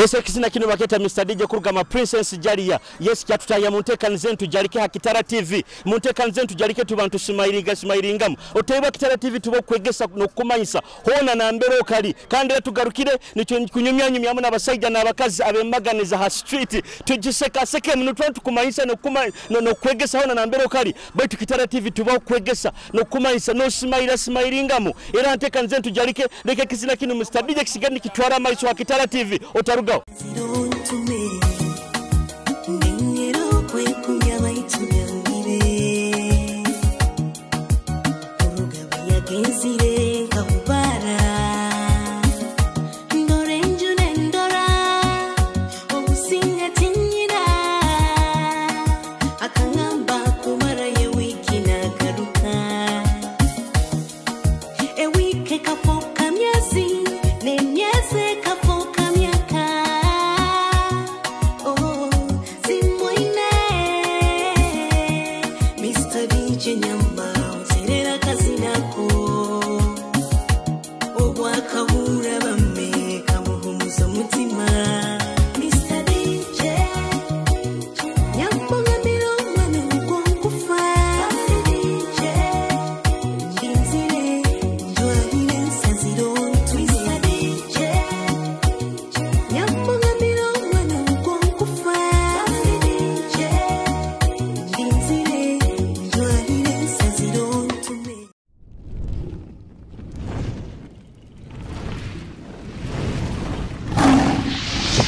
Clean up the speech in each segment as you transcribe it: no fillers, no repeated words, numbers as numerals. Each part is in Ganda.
Yes, kizina kino baketa Mr. DJ kurugama Princess Jalia. Yes, kyatutaya muntekanze Tujarike Kitara TV. Muntekanze Tujarike tubantu smilingamu. Oteba Kitara TV tubo Kwegesa no Kumanyisa. Hona na mbero kali. Kandi tugarukire nicho kunyumya muna basajja n'abakazi abemaganiza ha street. Tujiseka seke mnutwa tukumanyisa no Kwegesa hona na mbero kali. Baitu Kitara TV tubo Kwegesa no Kumanyisa no smilingamu. Era ntekanze Tujarike leke kizina kino Mr. DJ kisigani kitwara maiso wa Kitara TV. Otaruga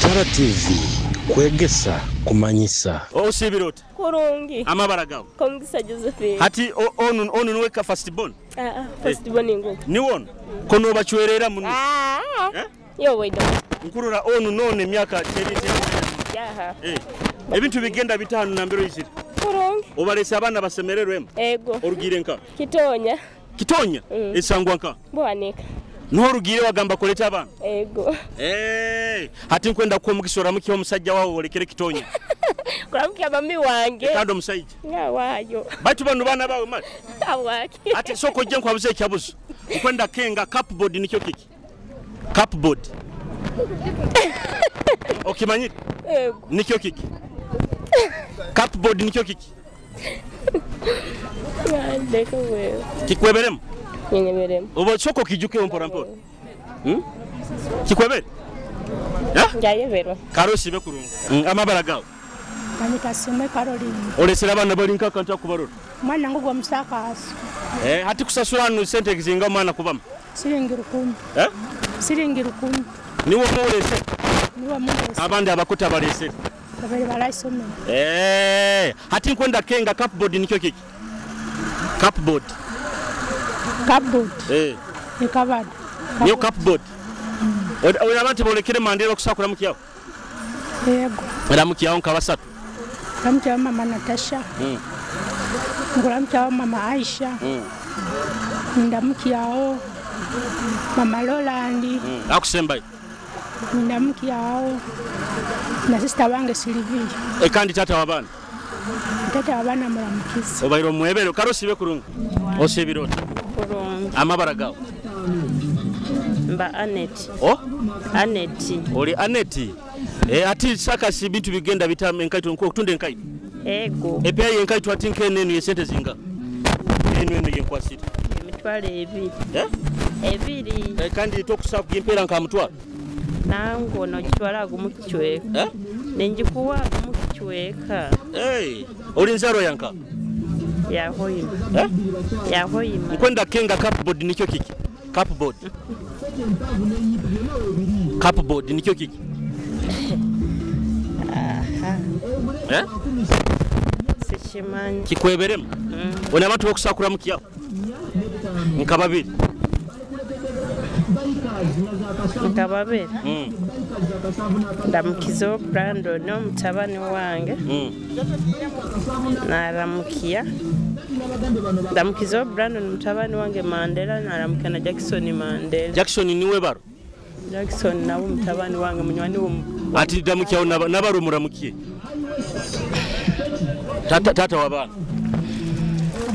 Kitara TV Kwegesa Kumanyisa. Osibirota. Kurungi. Amabaragawo. Komgisa Josephine. Hati onu weka first born. First born ngo. Ni won. Kono bachwerera muno. Yo weda. Nkurura onu none myaka 10. Yaha. Ebintu bigenda bitanu na mbero yisiri. Kurungi. Obalesa abana basemererwemo. Ego. Orugire nka. Kitonya. Kitonya? Esangwa nka. Bwaneka. Norugire wagamba koleta abana. Ego. Hati nkwenda ko mugisora mukiho musajja wawo olekere Kitonya. Kuramukya mami wange. Kando musajja. Wayo. Batu banu bana bawe mali. Awaki. Ati soko je nkwabuze kyabuzo. Nkwenda kenga cupboard nikyo kiki. Cupboard. Okimanyi? Ego. Nikyo kiki. Cupboard nikyo kiki. Ndeko wewe. Kikweberemu? Nyeberemu. Obo soko kijuke mpora mpora. Kikwebere? Njayebero. Karosi be kurungu. Amabaragawo. Kanikasome Caroline. Olesera abana bali nka kanta kubarora. Mwana ngo gwa musakaso. Hati kusasura nu sente kizinga mwana kubama. Siringi 10. Siringi 10. Niwo mulese. Niwo mulese. Abandi abakuta balese. Babere balaisome. Hati nkwenda kenga cupboard nikyo kiki. Cupboard. Cupboard. Ikabad. Niyo cupboard. Abantu bolekere mandira okusakura mukiyawo. Yego. Era mukiyawo nkabasatu. Ramcha mama Natasha. Nguramcha mama Aisha. Ndamkiyawo mama Lolandi. Akusembai. Ndamkiyawo na sister wange Sylvie. Kandi tata wabana. Tata wabana mulamukizi. Obairo mwebero karosi be kurungu. Osebirota. Kurungu. Amabaragawo. Mba Aneti. Oh? Aneti. Oli Aneti. ati saka si bintu bigenda bitame enkaito nko kutunde enkaito. Ego. Epya yenkaito atinke nenu yesente zinga. Enu yenkwasita. Emitwalo ebiri. Ebiri. Kandi tokusa kugimpera nka mutwa. Nango no kitwala gumukichweka. Nenjikuwa gumukichweka. Oli nzaro yanka. Ya Hoima. Ya Hoima. Nkwenda kenga cupboard nikyo kiki. Cupboard. Cupboard nikyo kiki. Sechimanyi. Kikweberemu. Ona abantu bokusakura mukiya. Nkababiri. Nkababiri. Ndamukizo Brando no mutabani wange. Naramukia. Ndamukizo Brando no mutabani wange Mandela naramukia na Jackson Mandela. Jackson niwe baro. Jackson nawo mutabani wange munywani wo. Ati damukia nabaro muramukie. Tata wabana.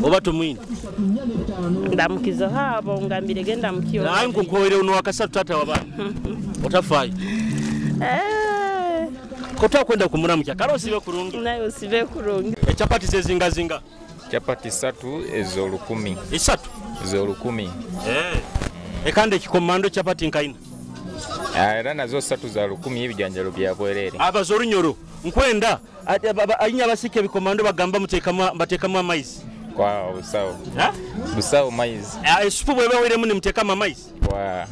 Obato mwini. Ndamukizo habo ngambire genda mukiyo. Na nkukoere uno wakasatu tata wabana. Otafai. Kota kwenda kumuramukya karo sibe kurungi. Nayo sibe kurungi. Chapati zezinga. Chapati 3 ez'olukumi. 3 ez'olukumi. Ekande kikomando chapati nkaina. Era nazo 3 za 10 ebijanjalo bya bwerere. Abazorunyoro nkwenda ayinya basike bikomando bagamba batekamu amaizi. Kwa busawo. Busawo maizi. Supu bwebe wiremu ni mtekama amaizi. Kwa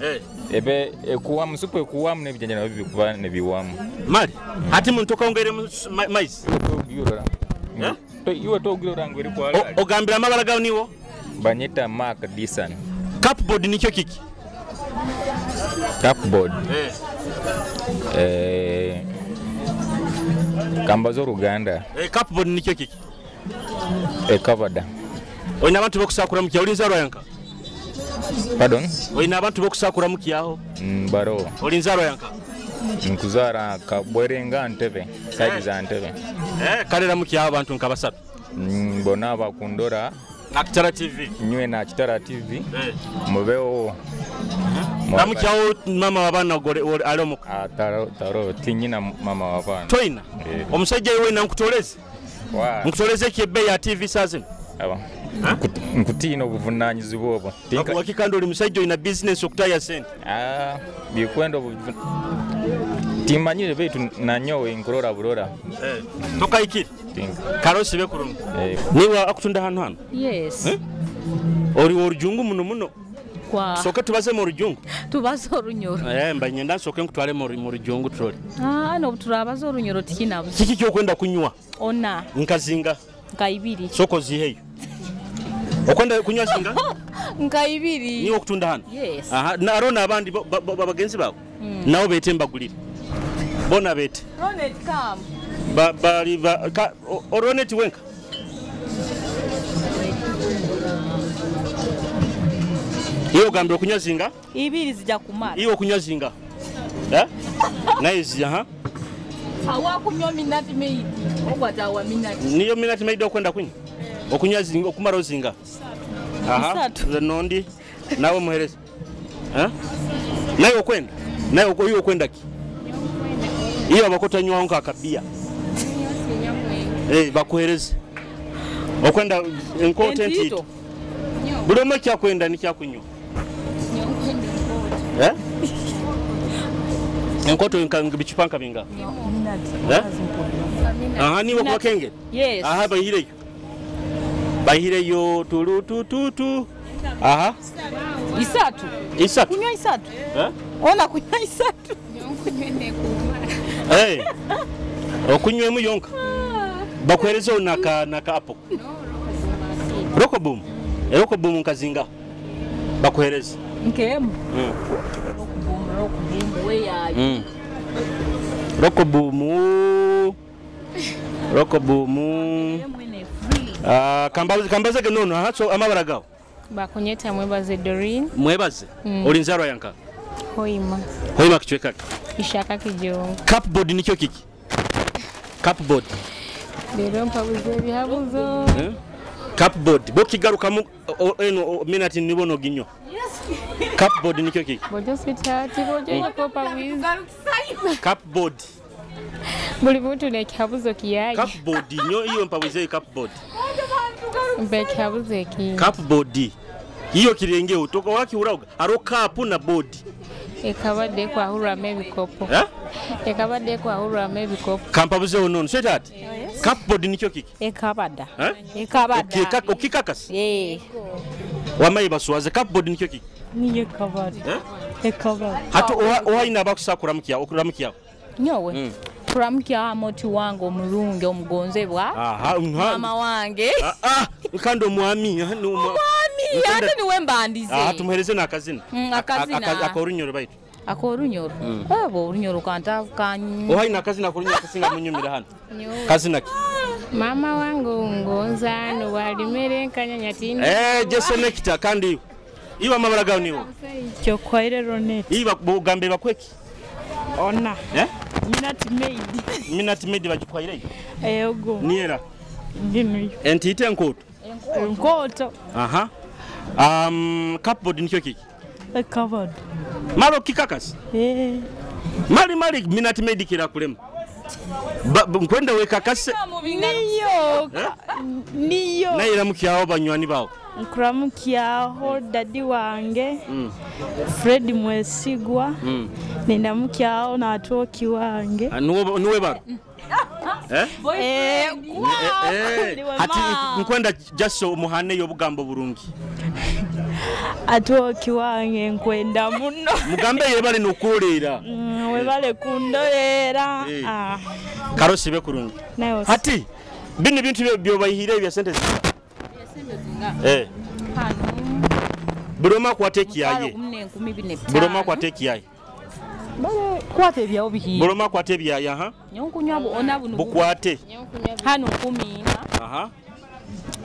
ebe ekuwamu supu ekuwamu nebijanjalo bikuba nebiwamu. Mali hati muntu kaongeremu maizi. Iwe togiro rangu eri kwa ogambira amabala gawo niwo banyita Mark Disan. Cupboard nikyo kiki. Cupboard. Kambazo Ruganda. Cupboard nikyo kiki. Covered. Oyina abantu bokusakura mukiya olinza yanka. Pardon? Oyina abantu bokusakura mukiyaho. Baro. Olinza yanka. Nkuzara kabwerenga ntebe. Side za ntebe. Kalera mukiyaho abantu nkabasatu. Bona bakundora na Kitara TV. Nywe na Kitara TV. Mubeo. Namukiyaho mama wabana gore alomo. Taro tinyina mama wabana. Toina. Omusajja yewe nankutoleze. Nkutoleze kebe ya TV sazin. Aba. Nkutino obuvunanyizibwa obwo. Wakikando oli musajja ina business okutaya sente. Bikwendo timanyire betu nanyowe nkurora burora. Toka iki. Karosi be kurungu. Niwa akutunda hano. Yes. Ori orujungu muno. Kwa. Soka tubaze mu rujungu. Tubaze orunyoro. Mbanyenda soke nkutwale mu rujungu troli. No turabaze orunyoro tikinabuze. Kiki cyo kwenda kunywa. Ona. Nkazinga. Nkaibiri. Soko ziheyo. Okwenda kunywa zinga? Nkaibiri. Ni okutunda hano. Yes. Na arona abandi bagenzi bawo. Nawo betemba gulira. Bona bete. Ronet kam. Bali Ronet wenka. Iyo gambiro kunywa zinga? Ibiri zija kumara. Iyo kunywa zinga. Nice Hawa kunywa minati meidi. Okwata wa minati. Niyo minati meidi okwenda kunywa. Okunywa zinga okumara zinga. Nondi nawe muhereza. Nayo kwenda. Nayo iyo kwenda ki. Iyo bakota nywa onka kabia. Bakuhereza. Okwenda content it. Buloma kya kwenda ni kya kunywa. Enkoto ngibichupanka binga. Ni wako kenge. Yes. Bahireyo tu. Isatu. Kunywa isatu. Ona kunywa isatu. Okunywe mu yonka. Bakwereza naka apo. Rokoboom nkazinga. Bakwereza. Nkemu. Rokoboom. Kambaze ke nono hacho amabara gawo. Bakunyeta mwebaze Doreen. Mwebaze. Olinzaro yanka. Hoima kichweka. Ishaka kijongo. Cupboard nikyo kiki. Cupboard. Lero mpabuze bihabuzo. Cupboard. Bokigaruka mu minute nibono ginyo. Yes. Cupboard nikyo kiki. Bojo sweetheart, bojo yakopa wiz. Cupboard. Buli muntu n'ekihabuzo kiyayi. Cupboard nyo iyo mpabuze cupboard. Mbe kihabuzo eki. Cupboard. Iyo kirenge utoka waki uraga. Aro cup na board. Ekabadde kwa hura mebikopo. Ekabadde kwa hura mebikopo. Kampabuze onono. Sweetheart. Cupboard nikyo kiki? Ekabada. Ekabada. Okikakasi. Wamayi baswaze cupboard nikyo kiki? Niye kabada. Ekabada. Hatu ohaina bakusakura mukya okuramukya. Nyowe. Kuramukya amoti wango omulungi omugonzebwa. Mama wange. Kando mwami. Ate niwe mbandize. Tumuhereze nakazina. Akazina. Akorunyoro baitu. Akorunyoro. Abo orunyoro kantavukanyi. Ohaina akazina akorunyoro kasinga munyumira hano. Kazina ki? Mama wangu ngonza no walimere nkanyanya tini. Jesse Nekita kandi iwa mabara gawo niwo. Kyo kwaire ronet. Iwa bugambe bakweki. Ona. Minute made bagikwaire. Ego. Niera. Dinu. Entite nkoto. Nkoto. Aha. Cupboard nikyo kiki? Cupboard. Maro kikakasi. Mali minute made kira kulema. Nkwenda wekakase. Niyo. Naira mukyawo banywani bawo. Nkuramukiaho dadi wange. Fred Mwesigwa. Nenda mukiaho na atoki wange. Nuwe baro. Hati nkwenda jaso muhane yobugambo burungi. Atoki wange nkwenda muno. Mugambe yebale nokulera. Webale kundolera. Karosi be kurungi. Hati bini bintu byo bayihire bya sente zinga. Hano. Buroma kwateki yaye. Buroma kwateki yaye. Kwate bya obihi. Buroma kwate bya ya ha. Nyonkunyabo ona bunu. Bukwate. Hano 10. Aha.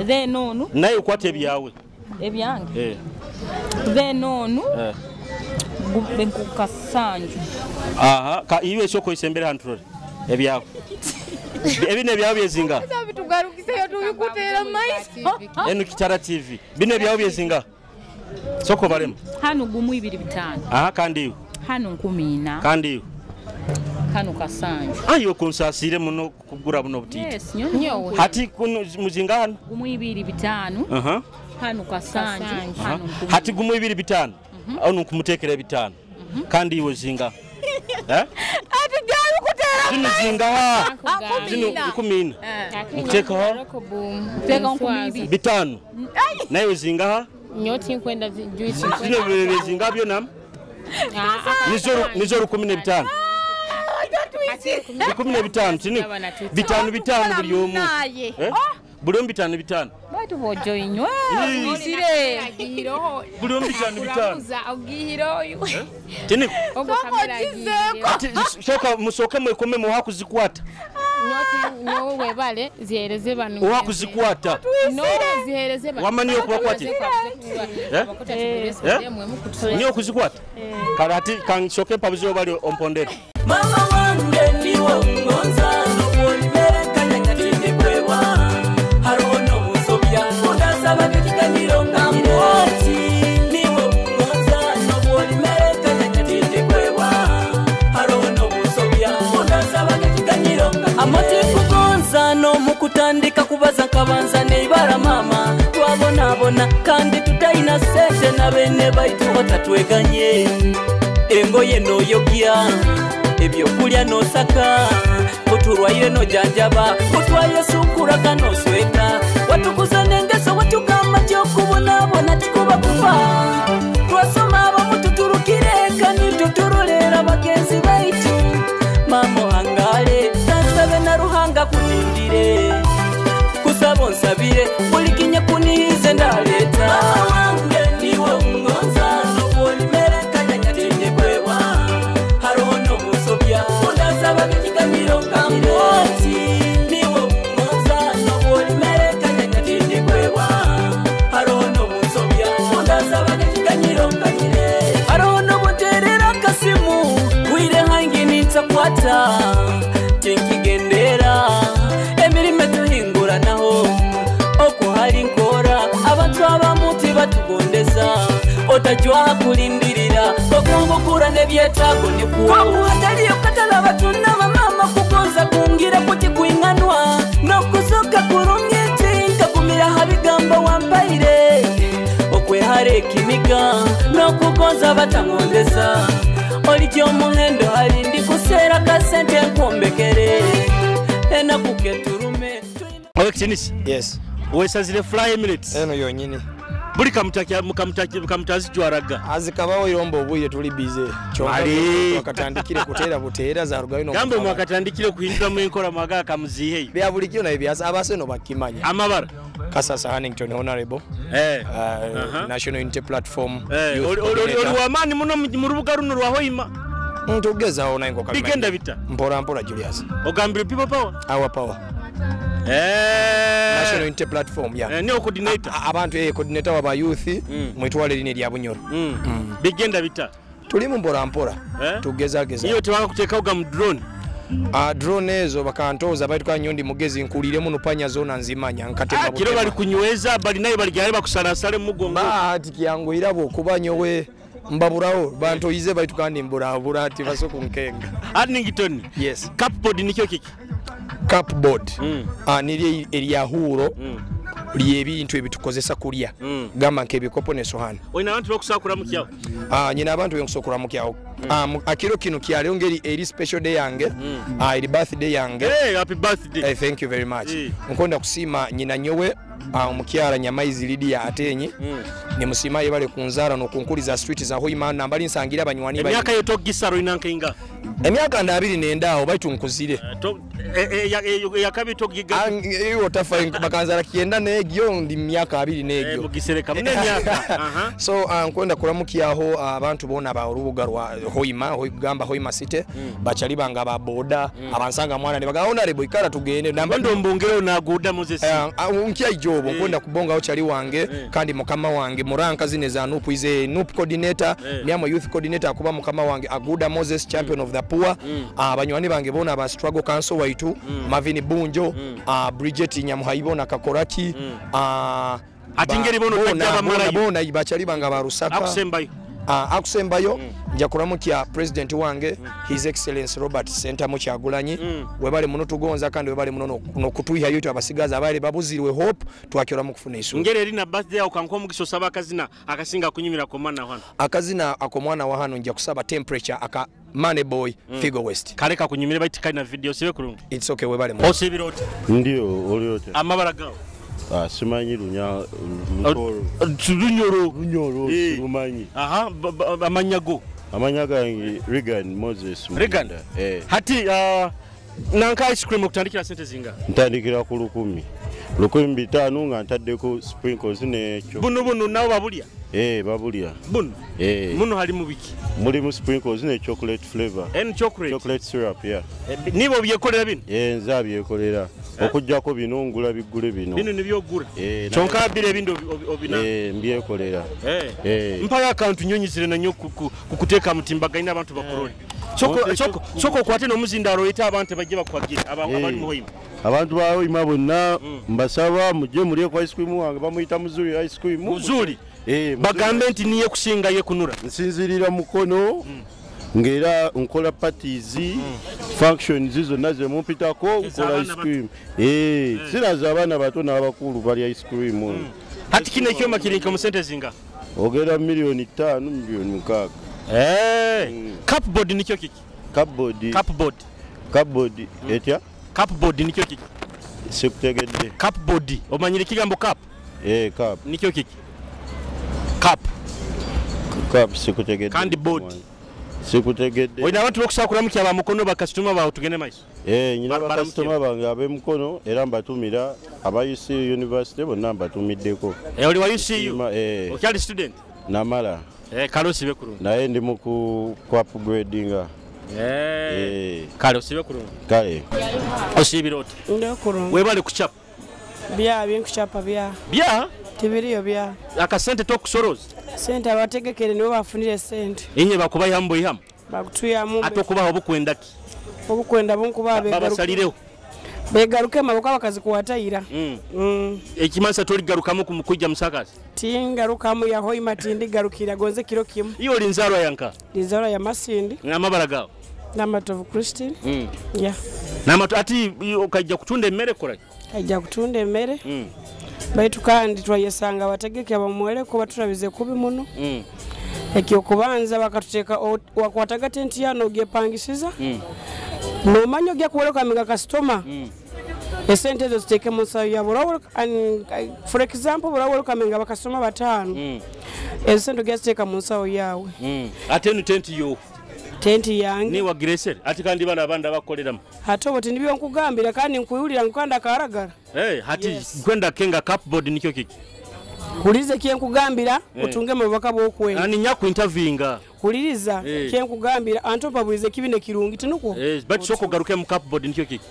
Then nonu. Nayo kwate byawe. Ebyange. Then nonu. Gube nkukasanju. Aha, ka iwe soko isembere hantrole. Ebyawe. Ebine byawe byezinga. Bitugarukise yo tubikutera maiso. Eno Kitara TV. Bine byawe byezinga. Soko barema. Hano gumu 2-5. Aha kandi iwe. Hano 10. Kandi iwe. Hano kasanju. Ayo konsasire muno kugura buno butiti. Yes, nyowe. Hati kuno muzinga hano. Gumu 2-5. Aha. Hano kasanju. Hano hati gumu 2-5. Ono kumutekera 5. Kandi iwe zinga. Zino zinga zino kumina. Muteka ho. Teka 10. 5. Nayo zinga Nyoti nkwenda juice. Zino bebe zinga byo nam. Nizoro 15. 15 tini. 5 buli omu. Bulom 5. Batu bojo inywe. Isire. Bulom 5. Ogihiro yu. Tini. Ogo kamera gire. Shoka musoke mwekome muhakuzikwata. Nyoti nyowe webale zihereze banu. Uhakuzikwata. No zihereze banu. Wamani yo kubakwate. Niyo kuzikwata. Karati kan shoke pabuzo bali ompondera. Mama wange niwo ngonza n'obwolibere kanyakatinde kwewa. Harono musobya odasaba kekiganiro ngamboti. Niwo ngonza n'obwolibere kanyakatinde kwewa. Harono musobya odasaba kekiganiro ngamboti. Amati kugonza no mukutandika kubaza kabanza neibara mama. Twabonabona kandi tutayina sente na bene baitu batatweganye. Engoye noyogya ebyokulya nosaka kuturwayo nojjanjaba kutwayo sukura nosweka watukuza nengeso watugamba kyokubonabona tikuba kufa twasoma abamututurukire kandi tuturulera bagenzi baitu mamo hangale tansabe na ruhanga kunindire kusaba nsabire buli kinya kunihize ndaleta wange niwo ngonza n'obwolimere kanyakatinde kwewa harono musobya odasaba kekiganiro ngamboti niwo ngonza n'obwolimere kanyakatinde kwewa harono musobya odasaba kekiganiro nganyire harono boterera kasimu wire hangini ntakwata tenkigendera emirime tuhingura naho okuhari nkora abantu abamuti batugondeza otajwa kulindirira okungukura nebyetago nikuwa ataliyo katala batunda mama kugonza omuhendo ali ndi kuseera kasente nkombekere enaku keturume. Owekitinisi. Yes. Wesazire Fly Emirates. Eno yonyini. Buli kamutazi jwaraga. Azikabawo irombo obuye tuli bize. Mali. Wakatandikire kutera buteera za rugaino. Gambe mwakatandikire kuhindura mu enkora maga kamuzihe. Bya bulikyo na ebyasa abaseno bakimanya. Amabara. Kasasa Hannington Honorable. National Unity Platform. Oli wamani muno mu rubuga runo rwa Hoima. Ntugeza ona ingo kamanya. Bigenda bita. Mpora Julius. Ogambira people power. Our power. National Unity Platform ya. Niyo coordinator. Abantu coordinator wa youth mwitwale line lya Bunyoro. Bigenda bita. Tuli mu mpora. Tugeza. Niyo tewanga kuteka uga mu drone. Drone ezo bakantoza baitu ka nyondi mugezi nkulire muno panya zona nzimanya nkatema kiro bali kunyweza bali nayo bali gyali bakusarasale mugongo bahati kyango irabo kubanyowe mbaburawo bantu ize baitu kandi mbura ati basoko nkenga Hannington. Yes. Cupboard nikyo kiki. Cupboard niri eriya huro lyebintu ebitukozesa kulya gamba nkebikopo ne sohani oyina abantu bakusakura mu kyawo nyina abantu benkusokura mu kyawo akiro kino kyali ngeri eri special day yange eri birthday yange. Happy birthday. Thank you very much. Nkonda kusima nyina nyowe omukyala Nyamaizi Lydia Atenyi ne musima yebale kunzara no kunkuliza street za Hoima nambali nsangira banywani ba emyaka yeto gisaro inankenga emyaka ndabiri nendaawo baitu nkuzire yakabito giga iyo tafa bakanzara kienda negyo ndi myaka 2 negyo mugisereka mune myaka so nkonda kulamukiyaho abantu bona ba urubuga rwa Hoima gamba Hoima City bachali banga ba boda abansanga mwana ne bagaona rebo ikara tugende namba ndombongero naguda Moses unkia ijobo nkonda kubonga aho chali wange kandi mukama wange muranka zine za nupu ize nup coordinator nyama youth coordinator akuba mukama wange aguda Moses champion of the poor abanywani bange bona ba struggle council waitu Mavini Bunjo Bridget Nyamuhaibona Kakoraki atingeri bono tajaba mara bona ibachali banga barusaka akusembayo njakuramukia president wange his excellence Robert Center Muchagulanyi webale muno tugonza kandi webale muno no kutuiha yote abasigaza abale babuzirwe hope twakira mu kufuna isu ngere eri na birthday ukanko mugisho saba akazina akasinga kunyimira ko mwana hano akazina akomwana wa hano nja kusaba temperature aka Money Boy Figo West kareka kunyimira baiti na video sibe kurungu it's okay webale mu osibirote ndio oliote amabara gawo simanyi lunya runyoro simanyi amanyago yangi Regan Moses Regan hati nanka ice cream okutandikira sente zinga ntandikira ku 1,500 nga ntaddeko sprinkles necho buno nawo babulya babulya buno muno hali mubiki muri mu sprinkles ne chocolate flavor and chocolate syrup nibo byekolera bino nza byekolera okujjako binungula bigule bino nibyogura chonka bire bindo obina mbyekolera mpaya account nyonyizire nanyo kukuteka mutimbaga ina abantu bakoroni choko kwate no muzindaro ita abantu bajje bakwagira abali mu Hoima abantu ba Hoima bonna mbasaba mujje muri kwa ice cream wange bamuyita muzuri ice cream muzuri bagambe nti niye kusinga ye kunura nsinzirira mukono ngera nkola parties functions izo naze mumpitako nkola ice cream siraza abana bato n'abakulu bali ice cream hati kine kyoma kirinka mu sente zinga ogera $5 million $6 cupboard nikyo kiki cupboard etya cupboard nikyo kiki sekutegedde cupboard omanyire kigambo cup cup nikyo kiki cup sekutegedde kandi board sekutegedde oyina abantu bokusakura mu kyaba mukono bakasitoma bawo tugene maiso nyina bakasitoma bange abemukono era mbatumira aba UC University bonna mbatumiddeko oli wa UCU okyali student namala kale osibe kurungi naye ndi mu ku upgradinga kale osibe kurungi kale osibira oti ndio kurungi webale kuchapa byenkuchapa bya tibiriyo bya akasente tokusoroza sente abategekere nibo bafunire sente inye bakuba yambo iham bakutuyamu atokubaho obukwendaki obukwenda bunkuba babasalireho begaruke maboko abakazi kuwatayira ekimansa toligarukamu kumukujja musakazi tingarukamu ya Hoima tindi garukira gonze kiro kimu iyo linzarwa yanka linzarwa ya Masindi n'amabara gawo n'amatovu Christine n'amato ati okajja kutunda emmere kola ajja kutunda emmere baitu kandi twayesanga bategeke abamwele ko baturabize kubi muno ekyokubanza bakatuteeka wakwataga tenti yano ogepangisiza nomanyo gya kuwelokamiga kasitoma esente ezo ziteeke mu nsawo yabo for example bulawelokamiga bakasitoma 5 ezo sente ogyaziteeka mu nsawo yaawe ate eno tenti yo tenti yange ni wagresser ati kandi bana abandi abakoleramu ate oboti nibyo nkugambira kandi nkuyulira nkukanda karagara hati kwenda kenga cupboard nikyo kiki Huliriza kyenkugambira otunge mu bubaka bw'okwenda. Ani nyaku interviewinga. Huliriza kyenkugambira antopa bulize kibine kirungi tinuko. But soko garuke mu cupboard nikyo kiki.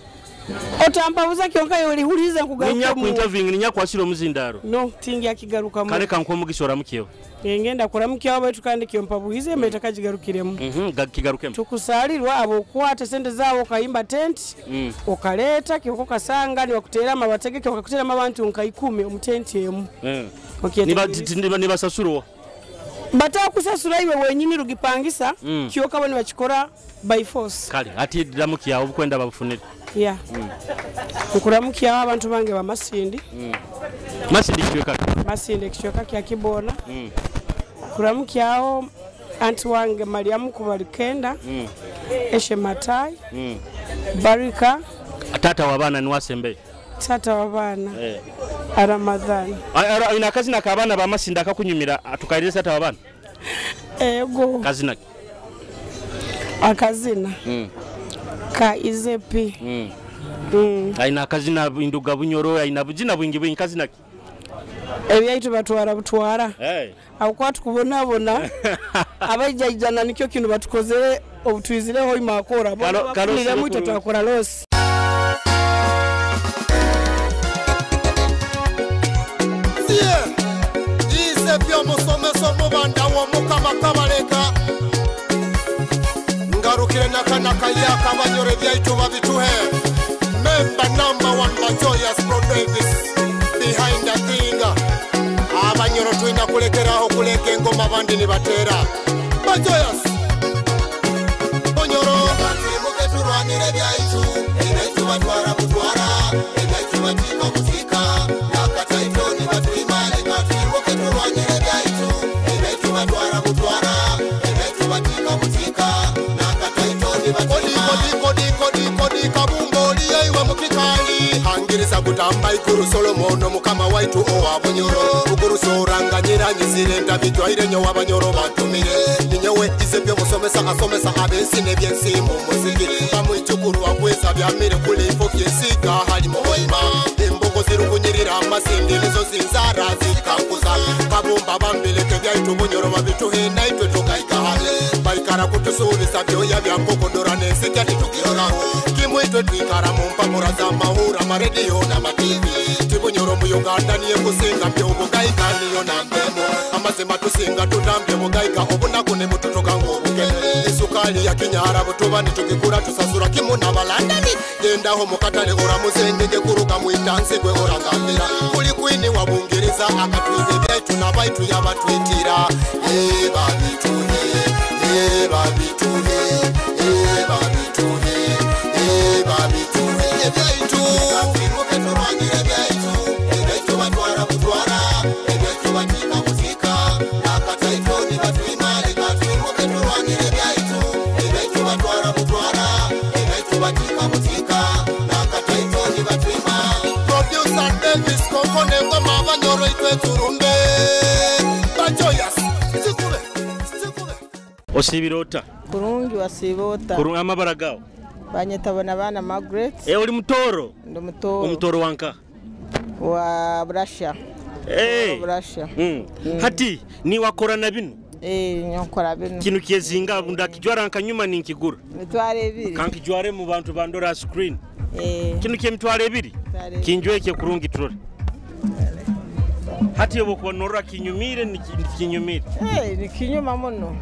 Otampabuza kyonka yoli huliriza nkugaruka. Nyaku interviewing nyaku asiro muzindaro. No tingi akigaruka mu. Kale kanko mugisora mukyo. Ngenda kora mukyo abo tukandike mpabuhize meta kajigarukiremu. Kigarukemu. Tukusalirwa abo kwata sente zawo kayimba tent. Okaleta kyoko kasanga ni wakutera mabategeke wakutera abantu nkayikume omutenti emu. Okay. Niba sasuro. Bata kusasura iwe wenyini rugipangisa kyoka bani bakikora by force. Kale ati damukiya obukwenda babufunira. Yeah. Ukuramukiya abantu bange ba Masindi. Masindi kyoka. Masindi kyoka kya Kibona. Kuramukiyaho anti wange Mariamu kubalikenda. Eshe Matai. Barika. Tata wabana ni wasembe. Tata wabana. Ramadhani. Ina kazi na kabana ba Masindi akakunyumira atukaireza tata wabana. Ego. Kazina. Akazina. Ka izepi. Aina kazina induga bunyoro aina bujina bwingi bwingi kazina. Ebyaitu batwara butwara. Akwatu kubonabona. Abajajana nikyo kintu batukozere obutwizire Hoima akora. Kalo muito twakora loss. Izepi omusomeso mubanda wo mukama kabaleka. Ngarukire nakanaka yaka banyore byaitu babituhe. Member #1 Bajoyas Pro Davis behind the thing. Abanyoro twina kulekeraho kuleke ngoma bandi ni batera. Bajoyas Bonyoro batimuke turwanire byaitu. Ebaitu batwara butwara. Ebaitu batika kutika. Nakataito ni batuimale batimuke turwanire byaitu. Ebaitu batwara butwara. Ebaitu batika kutika. Kodi kabumbo liye iwe mukikali hangiriza kutamba ikuru Solomono mukama waitu owa Bunyoro ukuru soranga nyiranyizire ndabitwaire nyo wabanyoro batumire ninyewe izebyo musomesa asomesa abesi nebyensi mu muziki bamwichukuru wakweza byamire kule ifo kyesiga hali mu Hoima embogo zirukunyirira amasindi nizo zinzara zikankuza kabumba bambeleke byaitu Bunyoro babituhe naitwe tukaikahale baikara kutusubisa byoya byankokodora neseke tukiroraho kimwitwe twikara mu mpapuro z'amahura amaredio n'amativi Bunyoro mu Uganda niye kusinga by'obugaika niyo nambemo amazima tusinga tutambye bugaika obunakune mututuka ng'obukene isukali ya kinyara butuba nitukikura tusasura kimu n'abalandani gendaho mukatale oramuzengege kuruka mu itansi gwe orangambira kuli kwini wabungiriza akatwige byaitu n'abaitu yabatwitira babituhe babituhe babituhe babituhe byaitu katimuke turwanyire byaitu ebaitu batwara butwara ebaitu batika kutika nakataito ni batuimale katimuke turwanyire byaitu ebaitu batwara butwara ebaitu batika kutika nakataito ni batuimale producer Davis kokone ngoma Banyoro itwe turumbe Bajoyas Osibirota. Kurungi wasibota. Kurungi amabara gawo. Banyetabona bana Margaret. Uri mutoro. Ndo mutoro. Umutoro wanka. Wa Brasha. Brasha. Hati ni wakora na binu. Nyokora binu. Kinu kyezinga ndakijwara nkanyuma ninkigura. Mitware 2. Kankijware mu bantu bandora screen. Kinu kye mitware 2. Kinjweke kurungi turore. Hati yobo konora kinyumire ni kinyumire. Ni kinyuma muno.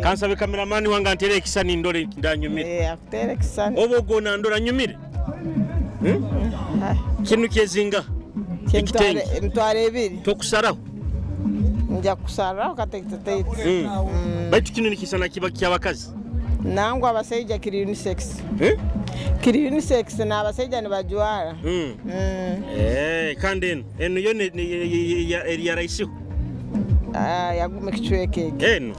Kansabe cameraman wanga ntere kisani ndore ndanyumire. Atere kisani. Obo gona ndora nyumire. Kinu kyezinga. Mtware 2. Tokusaraho. Nja kusaraho katekete. Baitu kinu nikisana kiba kyabakazi. Nangwa abaseja kiri unisex. Kiri unisex na abaseja ni bajwara. Kandi eno yone ya raisiho. yagume kichweke eno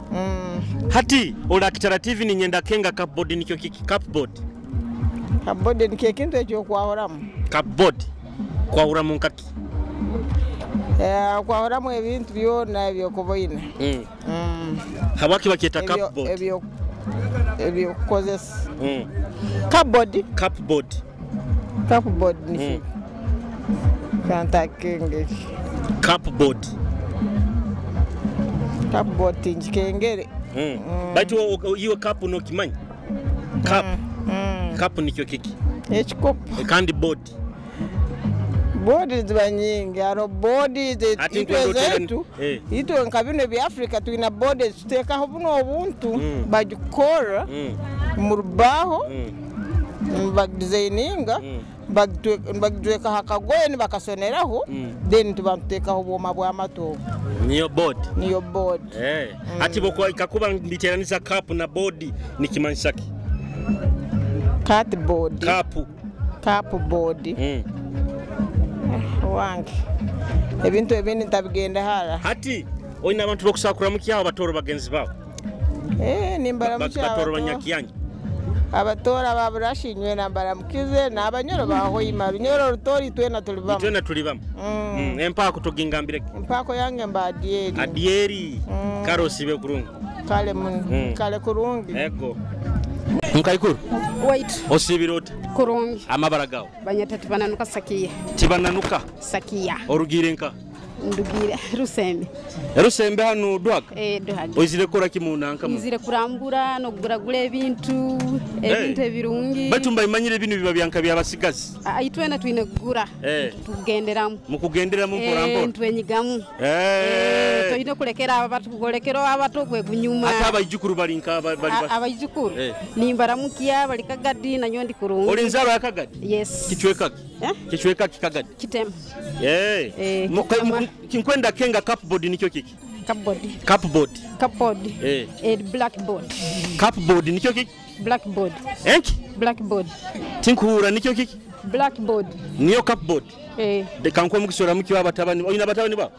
hati ola Kitara TV ni nyenda kenga cupboard nikyo Kiki cupboard nikyo kintu ekyo kwahoramu cupboard kwahoramu nkaki kwahoramu ebintu byona ebyokuboine habaki baketa cupboard ebyo kozesa cupboard ni kanta kenge cupboard njikengere baitu iyo cup no kimanyi cup nikyo Kiki ekikopo kandi board ziba nyingi aro board zetu ito nkabino bya Africa tuina board tutekaho buno obuntu bagikora mu rubaho bagdesigninga bagitweka hakagoye ni bakasoneraho then tubamutekaho bwoma bwa mato niyo board ati boko ikakuba mbiteranisa cup na board nikimanyisaki cup board wange ebintu ebindi ntabigenda hala hati oina abantu bokusakura mukyaho batoro bagenzi bawo nimbara mukyaho batoro banyakiyanyi abatora baburashinywe nambara mukize nabanyoro ba Hoima runyoro rutori twena tulibamo empako tugingambire empako yange mba adieri karosi be kurungi kale kurungi ego Nkaikuru wait osibirota kurungi amabaragawo banyata tibananuka sakiya orugirenka ndugira rusembe hano duhaka duhaka oizire kora kimunanka izire kurambura no kuguragura ebintu ebirungi batumba imanyire bino biba byanka byabasigazi aitwena twine kugura tugenderamu mukugenderamu porambora twenyigamu toine kulekera abantu kugolekero abantu kwegunyuma ata abayijukuru balinka abayijukuru nimbaramukia balikagadi na nyondi kurungi olinzaro yakagadi yes kichweka kikagadi kitem kinkwenda kenga cupboard nikyo Kiki cupboard blackboard cupboard nikyo Kiki blackboard tinkura nikyo Kiki blackboard niyo cupboard de kankwa mukisora mukiwa batabani oyina batabani ba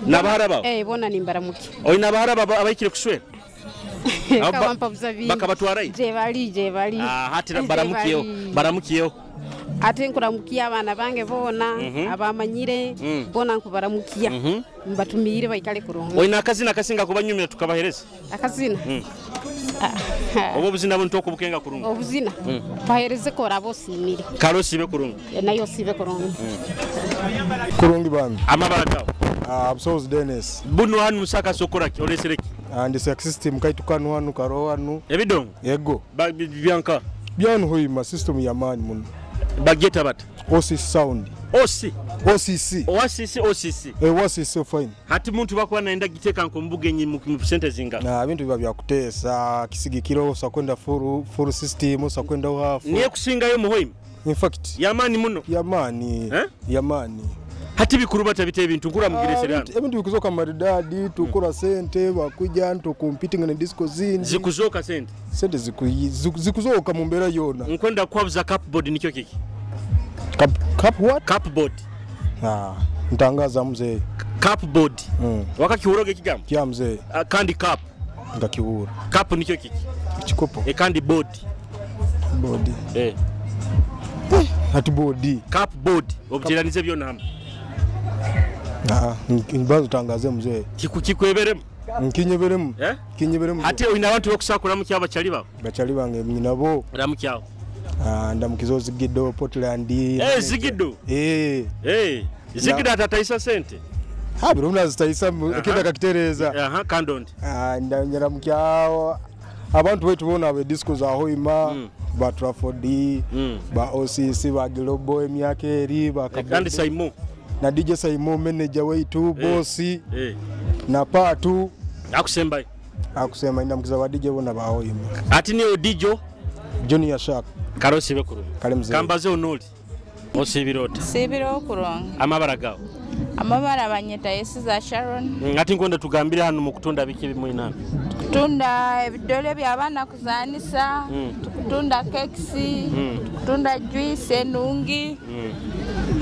nabahara ba bona nimbara muki oyina bahara ba abayikire kuswera kabampa buzabi bakabatwara jebali hatira baramukiyo ate nkuramukia abana bange bona abamanyire bona nkubaramukia mbatumire bayikale kurungi oyina akazina kasinga kubanyumira tukabahereza akazina obuzina buntu okubukenga kurungi obuzina bahereze kora bosimire karo sibe kurungi nayo sibe kurungi bambi amabaragawo absolute Dennis bunu hanu musaka sokora olesereki and the system kaitukanu hanu karo hanu ebidongo yego byanka byanu Hoima system ya mani muno bageta bata OCC sound OCC fine hati muntu bakwa naenda giteka nkombuge nyi mu percent zinga na bintu biba byakutesa kisigikiro sakwenda full system sakwenda half niye kusinga yo muhoima in fact yamani muno yamani hati bikuru bata bite bintu nkura mugireserana ebintu bikuzoka maridadi tukura sente bakuja nto competing na disco zindi zikuzoka sente zikuzoka mu mbera yona nkwenda kwabuza cupboard nikyo Kiki cupboard ntangaza mzee cupboard wakakihuroge kigambo kya mzee kandi cup ngakihura cup nikyo Kiki chikopo kandi board hati board cupboard obutiranize byo namba imbazo tangaze mzee kikweberemu nkinyeberemu hati oyina abantu bokusakura mu kyaba bachali bange nyinabo ramukyawo ndamukizo zigido Portland zigido zigido atataisa sente habiro unazitaisa kenda kakitereza kandondi ndanyera mukyawo abantu wetu bona abe disco za Hoima ba Trafford ba OCC ba Global emyaka eri ba kandi Saimo na DJ Saimo manager wetu bossi na patu akusema ndamukiza ba DJ bona ba Hoima ati niyo DJ Junior Shark karosi bekuru kambaze onoli osibirota sibiro kuronga amabaragawo amabara banyeta yesi za Sharon ati nkonda tugambira hano mu kutunda biki bimwe nana kutunda ebidole by'abana kuzanisa tukutunda kekisi tukutunda juice enungi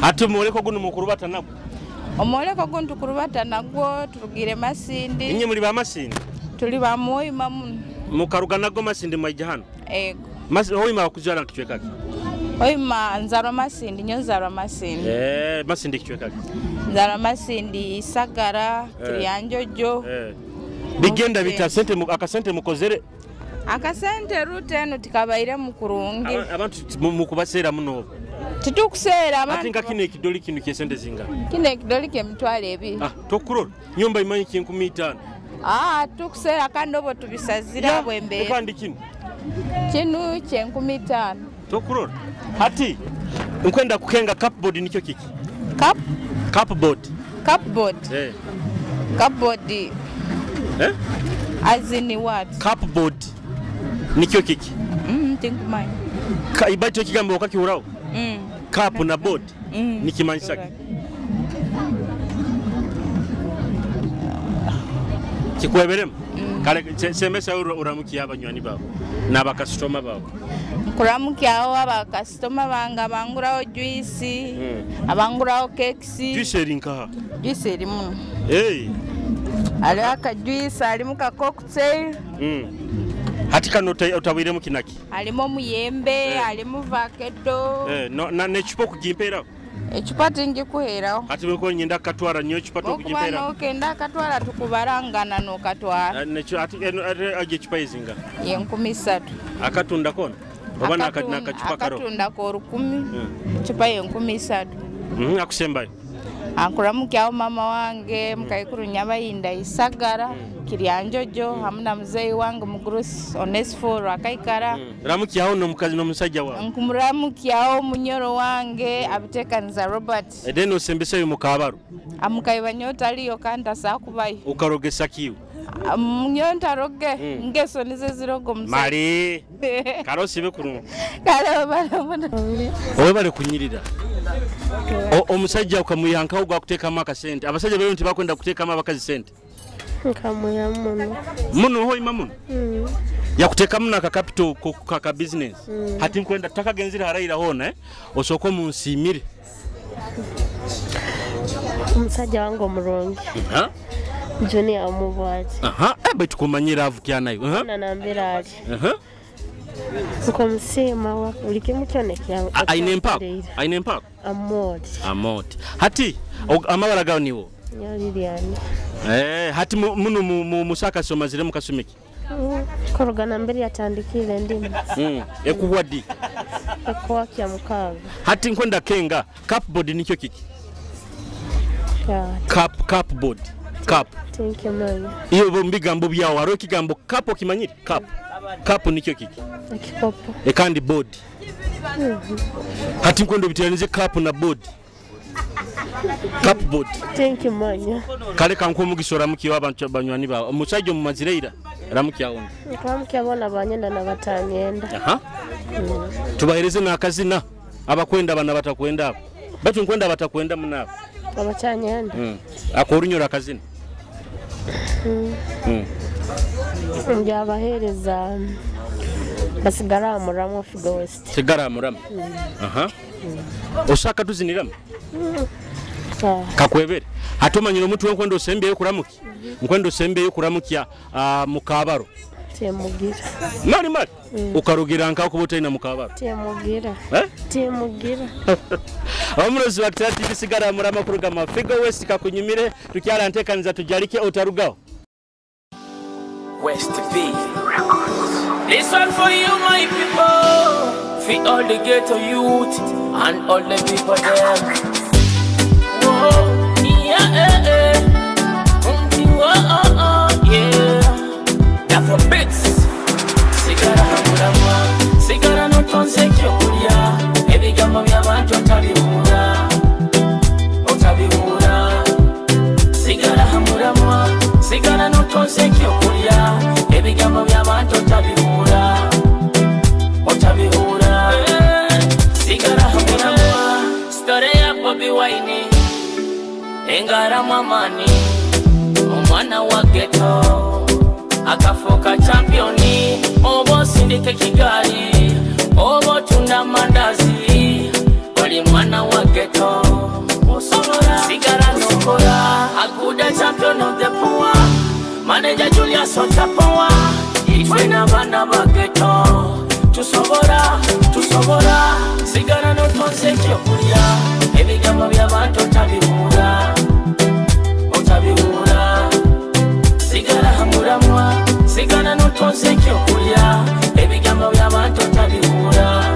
hati muleko guno mukuru batanako Omoleko gontu kurubata nagwo turugire Masindi. Inye muri ba Masindi. Tuli ba Hoima muno. Mukaruga nago Masindi majahano. Ego. Hoima bakujara kichweka. Hoima nzaro Masindi nyo nzaro Masindi. Masindi kichweka. Nzaro Masindi Sagara Kirianjojo. Bigenda bita sente akasente mukozere. Akasente rute no tikabaire mukurungi. Abantu mukubasera muno. Titukusera abantu. Atinga kine kidoli kinu kyesente zinga. Kine kidoli ke mtwale ebi. Tokurora. Nyumba imanyi 15. Tukusera kandobo tubisazira bwembe. Kandi kinu. Kinu 15. Tokurora. Hati nkwenda kukenga cupboard nikyo kiki. Cupboard. Cupboard. Cupboard. As in what? Cupboard. Nikyo kiki. Tinkumanya. Ibaito kigambo wakaki urao. Cup na board. Nikimanyisa. Kikweberem. Kale semesa uramukiya abanywani bawo n'abakastoma bawo. Kuramukiyaho abakastoma banga banguraho juice, abanguraho cakes. Juice rinka. Juice rimu. Ali aka juice ali muka cocktail. Hati kano utawire mu kinaki. Alimo muyembe, alimo vakedo. Na nechupo kugimpera. Echupa tingi kuheraho. Hati weko nyenda katwara nyo chupa to kugimpera. Okubana okenda katwara tukubarangana no katwara. Nechu hati age chupa izinga. Ye 13. Akatunda kono. Obana akachupa karo. Akatunda ko 10. Chupa ye 13. Akusemba. Ankuramukiyaho mama wange mukayikuru nyabayinda Isagara Kirianjojo hamuna mzee wange mugurusi Onesforo akaikara. Ramukiyaho no mukazi no musajja wawe. Nkumuramukyaho munyoro wange abutekanza Robert. Edeno sembesa yo mukabaro. Amukayiba nyota aliyo kanda sakubayo. Ukarogesa kiyo. Nyonta roge ngeso nize zirogo mse. Mari. Karosi be kuruma. Kale bana. Owe bale kunyirira. Omusajja ukamuyanka ugwa kuteka maka sente. Abasajja bero ntibakwenda kuteka mabakazi sente. Nkamuya muno. Muno Hoima muno. Yakuteka muno aka capital ka business. Hati nkwenda takagenzira harayira hona osoko munsimire. Umusajja wange omulungi. Junior omubwaji. Baitu kumanyira avukya nayo. Nanambira ali. Uko msema wa ulikimu kyonekya. Ainempa. Amoti. Hati amabara gawo niwo. Nyaliriani. Hati muno musaka somazire mukasumiki. Korogana mbere yatandikire ndimu. Ekuwadi. Ekwakya mukaga. Hati nkwenda kenga cupboard nikyo kiki. Cupboard. Cup. Thank you man. Iyo bombigambo byawo waro kigambo cup okimanyire cup nikyo kiki. Ekikopo. Ekandi board. Hati nkwenda bitiranize cup na board. Cupboard. Thank you man. Kale kanko mugisora mukiyo abantu banywani ba omusajjo mu mazireira ramukya ono. Ramukya bona banyenda na batanyenda. Tubahereze na akazina abakwenda bana batakwenda. Batu nkwenda batakwenda munabo. Abachanyenda. Akorunyora akazina. Njabahereza basigara muramo Figo West. Sigara muramo. Osaka tuziniramo. Kakwebere. Hatomanyiro mutu wenkwendo sembe yo kuramuki. Nkwendo sembe yo kuramukya mukabaro. Temugira. Mari. Ukarugira nka kubota ina mukabaro. Temugira. Temugira. Omurozi wa Kitara TV sigara murama kurugama Figo West kakunyumire tukyala ntekanza tujarike otarugaho. West B. This one for you, my people. For all the ghetto youth and all the people there. Whoa, yeah, yeah. For bits. Sigara hamurama, sigara no tonse kyokulya. Ebigambo by'abantu otabihura. Sigara hamurama, sigara no tonse kyokulya. Ebigambo by'abantu otabihura. Sigara hamurama, story ya Bobby Wine. Engara mamani, omwana wa ghetto. Akafoka championi, obo sindike Kigali, obo tunda mandazi, wali mwana wa ghetto. Sigara noko Manager Julius Otapowa, itwena bana bageto. Tusobora, sigara no tonse kyokulya. Ebigambo by'abantu otabihura. Sigara hamuramwa, sigara no tonse kyokulya. Ebigambo by'abantu otabihura.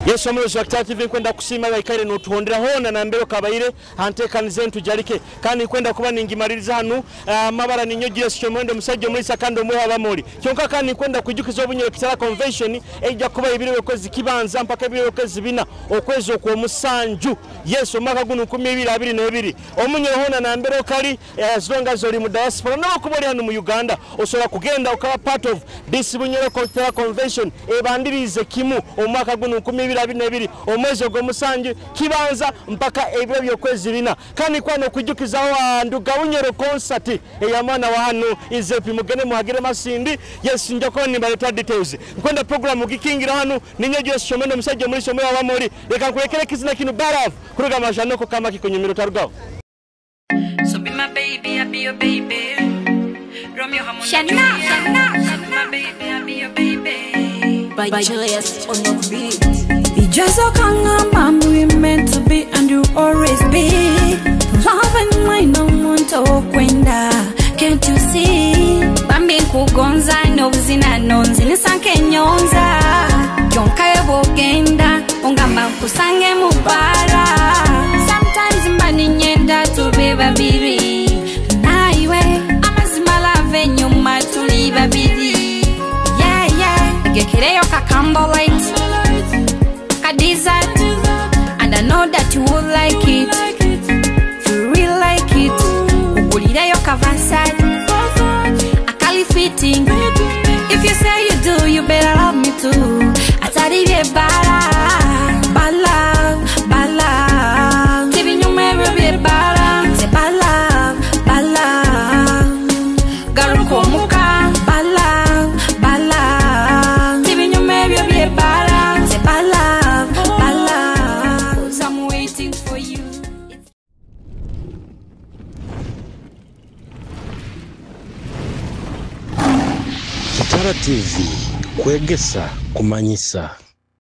Yesu amulozi wa Kitara TV kwenda kusima baikale n'otuhondera hona na mbero kabaire antekanize Tujarike kandi kwenda kuba ningimaliriza hanu mabara ninyoji Yesu kyomwendo musajja omulisa kandi omwe abamoli kyonka kandi kwenda kujukiza obunyoro Kitara convention ejja kuba ibiriwe kwezi kibanza mpaka ibiriwe kwezi bina okwezi okwomusanju Yesu maka guno 2022 omunyoro hona na mbero kali zonga zoli mu diaspora no kuboli hanu mu Uganda osobola kugenda okaba part of this bunyoro Kitara convention ebandirize kimu omwaka guno 2022 omwezi ogw'omusanju kibanza mpaka ebiro byokwezi bina kandi kwano kujukizaho nduga bunyoro concert eyamana wa hano izepi mugene muhagire masindi Yesu njako nimbaleta details nkwenda program gikingira hano ninyoje Yesu shomendo musajja muri shomwe abamori reka nkurekere kizina kinu barafu kuruga majanoko kama kikunyumiro tarugaho. So be my baby, I'll be your baby. Romeo Hamon, my baby, I'll be your baby. By Julius on the beat. You just so calm, mom, we meant to be and you always be. Love and mine, no one to kwenda. Can't you see? Bambi kugonza, no zina nonzi, nisanke nyonza. Yonka yobogenda, ongamba kusange mubara. Sometimes mbani nyenda to be babiri. Naiwe, amazimala venyo matuli babiri. Yeah, gekireyo kakambo light. Desert, and I know that you will like it. You will like it. Ukulida yo kavansad, akali fitting. If you say you do, you better love me too. Atarive bala, tibi nyume be bala, se bala, garuko muka, bala, tibi nyume be bala, se bala. Kitara TV, Kwegesa, Kumanyisa.